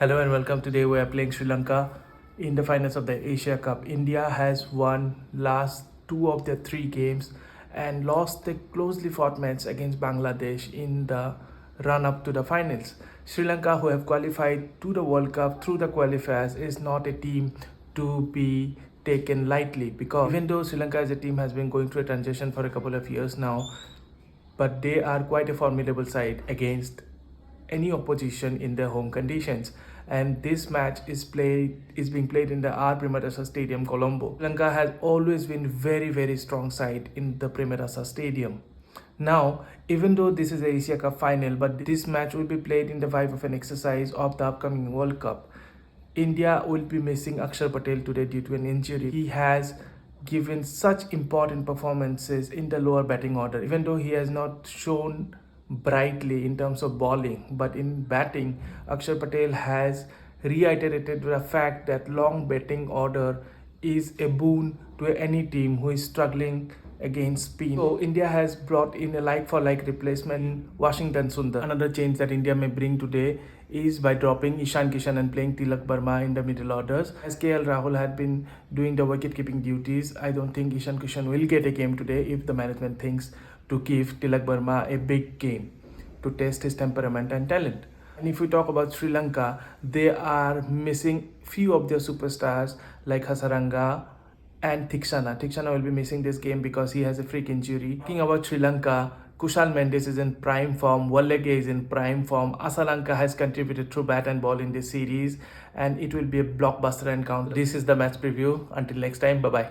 Hello and welcome. Today we are playing Sri Lanka in the finals of the Asia Cup. India has won last two of their three games and lost the closely fought match against Bangladesh in the run up to the finals. Sri Lanka, who have qualified to the World Cup through the qualifiers, is not a team to be taken lightly, because even though Sri Lanka as a team has been going through a transition for a couple of years now, but they are quite a formidable side against any opposition in their home conditions. And this match is being played in the R Premadasa Stadium, Colombo. Sri Lanka has always been very strong side in the Premadasa Stadium. Now, even though this is a Asia Cup final, but this match will be played in the vibe of an exercise of the upcoming World Cup. India will be missing Axar Patel today due to an injury. He has given such important performances in the lower batting order, even though he has not shown brightly in terms of bowling, but in batting, Axar Patel has reiterated the fact that long batting order is a boon to any team who is struggling against spin. So India has brought in a like for like replacement, Washington Sundar. Another change that India may bring today is by dropping Ishan Kishan and playing Tilak Burma in the middle orders. As KL Rahul had been doing the wicket keeping duties, I don't think Ishan Kishan will get a game today if the management thinks to give Tilak Burma a big game to test his temperament and talent. And if we talk about Sri Lanka, they are missing few of their superstars like Hasaranga and Theekshana. Theekshana will be missing this game because he has a freak injury. Talking about Sri Lanka, Kushal Mendes is in prime form, Wallage is in prime form, Asalanka has contributed through bat and ball in this series, and it will be a blockbuster encounter. This is the match preview. Until next time, bye-bye.